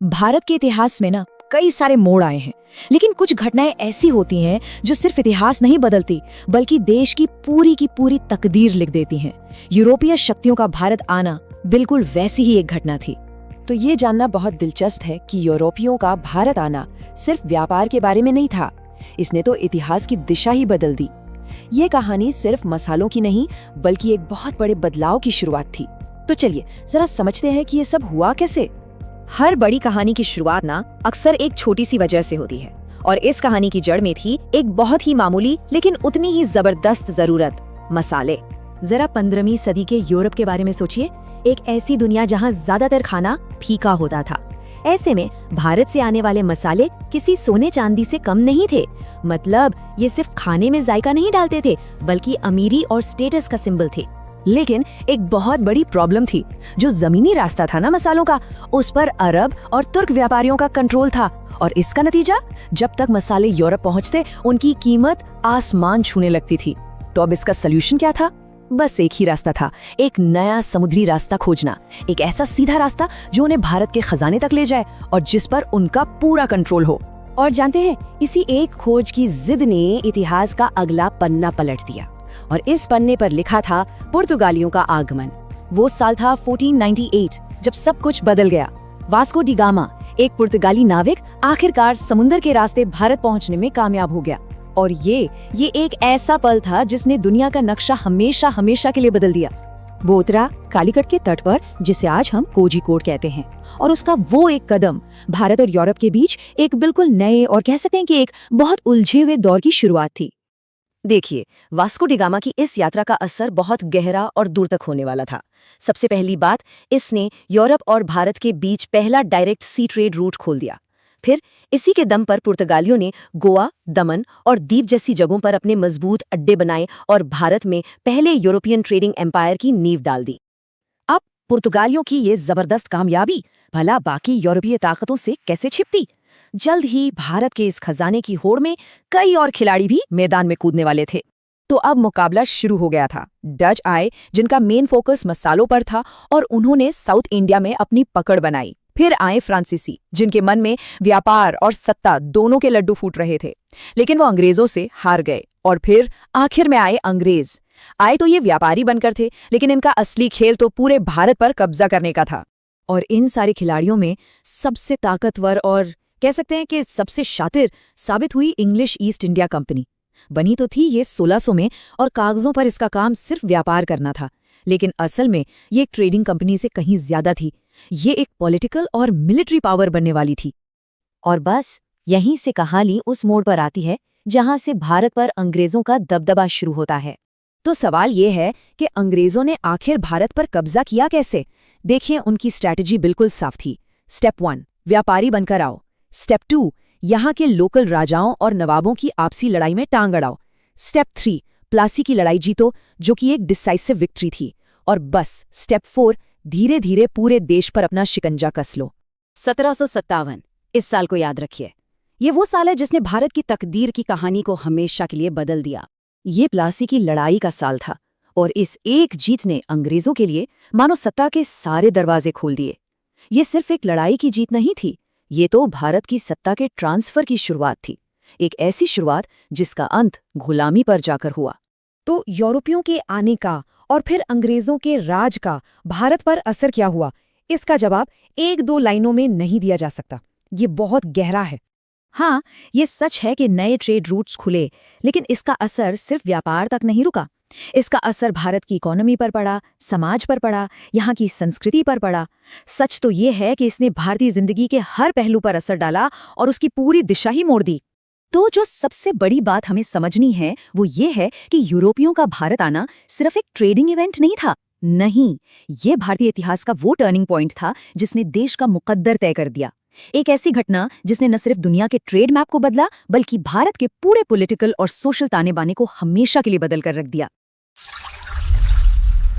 भारत के इतिहास में ना कई सारे मोड़ आए हैं, लेकिन कुछ घटनाएं ऐसी होती हैं जो सिर्फ इतिहास नहीं बदलती बल्कि देश की पूरी तकदीर लिख देती हैं। यूरोपीय शक्तियों का भारत आना बिल्कुल वैसी ही एक घटना थी। तो ये जानना बहुत दिलचस्प है कि यूरोपियों का भारत आना सिर्फ व्यापार के बारे में नहीं था, इसने तो इतिहास की दिशा ही बदल दी। ये कहानी सिर्फ मसालों की नहीं बल्कि एक बहुत बड़े बदलाव की शुरुआत थी। तो चलिए जरा समझते हैं कि ये सब हुआ कैसे। हर बड़ी कहानी की शुरुआत ना अक्सर एक छोटी सी वजह से होती है, और इस कहानी की जड़ में थी एक बहुत ही मामूली लेकिन उतनी ही जबरदस्त जरूरत, मसाले। जरा 15वीं सदी के यूरोप के बारे में सोचिए, एक ऐसी दुनिया जहां ज्यादातर खाना फीका होता था। ऐसे में भारत से आने वाले मसाले किसी सोने चांदी से कम नहीं थे। मतलब ये सिर्फ खाने में जायका नहीं डालते थे बल्कि अमीरी और स्टेटस का सिंबल थे। लेकिन एक बहुत बड़ी प्रॉब्लम थी, जो जमीनी रास्ता था ना मसालों का, उस पर अरब और तुर्क व्यापारियों का कंट्रोल था। और इसका नतीजा, जब तक मसाले यूरोप पहुंचते उनकी कीमत आसमान छूने लगती थी। तो अब इसका सलूशन क्या था? बस एक ही रास्ता था, एक नया समुद्री रास्ता खोजना, एक ऐसा सीधा रास्ता जो उन्हें भारत के खजाने तक ले जाए और जिस पर उनका पूरा कंट्रोल हो। और जानते हैं, इसी एक खोज की जिद ने इतिहास का अगला पन्ना पलट दिया, और इस पन्ने पर लिखा था पुर्तगालियों का आगमन। वो साल था 1498, जब सब कुछ बदल गया। वास्को डी गामा, एक पुर्तगाली नाविक, आखिरकार समुद्र के रास्ते भारत पहुंचने में कामयाब हो गया। और ये एक ऐसा पल था जिसने दुनिया का नक्शा हमेशा के लिए बदल दिया। वो उतरा कालीकट के तट पर, जिसे आज हम कोझिकोड कहते हैं, और उसका वो एक कदम भारत और यूरोप के बीच एक बिल्कुल नए और कह सकते हैं कि एक बहुत उलझे हुए दौर की शुरुआत थी। देखिए, वास्को डी गामा की इस यात्रा का असर बहुत गहरा और दूर तक होने वाला था। सबसे पहली बात, इसने यूरोप और भारत के बीच पहला डायरेक्ट सी ट्रेड रूट खोल दिया। फिर इसी के दम पर पुर्तगालियों ने गोवा, दमन और द्वीप जैसी जगहों पर अपने मजबूत अड्डे बनाए और भारत में पहले यूरोपियन ट्रेडिंग एम्पायर की नींव डाल दी। अब पुर्तगालियों की ये जबरदस्त कामयाबी भला बाकी यूरोपीय ताकतों से कैसे छिपती? जल्द ही भारत के इस खजाने की होड़ में कई और खिलाड़ी भी मैदान में कूदने वाले थे। तो अब मुकाबला शुरू हो गया था। डच आए, जिनका मेन फोकस मसालों पर था, और उन्होंने साउथ इंडिया में अपनी पकड़ बनाई। फिर आए फ्रांसीसी, जिनके मन में व्यापार और सत्ता दोनों के लड्डू फूट रहे थे, लेकिन वो अंग्रेजों से हार गए। और फिर आखिर में आए अंग्रेज। आए तो ये व्यापारी बनकर थे, लेकिन इनका असली खेल तो पूरे भारत पर कब्जा करने का था। और इन सारे खिलाड़ियों में सबसे ताकतवर और कह सकते हैं कि सबसे शातिर साबित हुई इंग्लिश ईस्ट इंडिया कंपनी। बनी तो थी ये 1600 में, और कागजों पर इसका काम सिर्फ व्यापार करना था, लेकिन असल में ये एक ट्रेडिंग कंपनी से कहीं ज्यादा थी। ये एक पॉलिटिकल और मिलिट्री पावर बनने वाली थी। और बस यहीं से कहानी उस मोड़ पर आती है जहां से भारत पर अंग्रेजों का दबदबा शुरू होता है। तो सवाल ये है कि अंग्रेजों ने आखिर भारत पर कब्जा किया कैसे? देखिए, उनकी स्ट्रैटेजी बिल्कुल साफ थी। स्टेप 1, व्यापारी बनकर आओ। स्टेप 2, यहाँ के लोकल राजाओं और नवाबों की आपसी लड़ाई में टांग अड़ाओ। स्टेप 3, प्लासी की लड़ाई जीतो, जो कि एक डिसाइसिव विक्ट्री थी। और बस स्टेप 4, धीरे धीरे पूरे देश पर अपना शिकंजा कस लो। 1757, इस साल को याद रखिए। ये वो साल है जिसने भारत की तकदीर की कहानी को हमेशा के लिए बदल दिया। ये प्लासी की लड़ाई का साल था, और इस एक जीत ने अंग्रेजों के लिए मानो सत्ता के सारे दरवाजे खोल दिए। ये सिर्फ एक लड़ाई की जीत नहीं थी, ये तो भारत की सत्ता के ट्रांसफर की शुरुआत थी। एक ऐसी शुरुआत जिसका अंत गुलामी पर जाकर हुआ। तो यूरोपियों के आने का और फिर अंग्रेजों के राज का भारत पर असर क्या हुआ? इसका जवाब 1-2 लाइनों में नहीं दिया जा सकता। ये बहुत गहरा है। हाँ, ये सच है कि नए ट्रेड रूट्स खुले, लेकिन इसका असर सिर्फ व्यापार तक नहीं रुका। इसका असर भारत की इकोनॉमी पर पड़ा, समाज पर पड़ा, यहाँ की संस्कृति पर पड़ा। सच तो ये है कि इसने भारतीय जिंदगी के हर पहलू पर असर डाला और उसकी पूरी दिशा ही मोड़ दी। तो जो सबसे बड़ी बात हमें समझनी है वो ये है कि यूरोपियों का भारत आना सिर्फ एक ट्रेडिंग इवेंट नहीं था। नहीं, ये भारतीय इतिहास का वो टर्निंग पॉइंट था जिसने देश का मुकद्दर तय कर दिया। एक ऐसी घटना जिसने न सिर्फ दुनिया के ट्रेड मैप को बदला, बल्कि भारत के पूरे पॉलिटिकल और सोशल ताने बाने को हमेशा के लिए बदल कर रख दिया।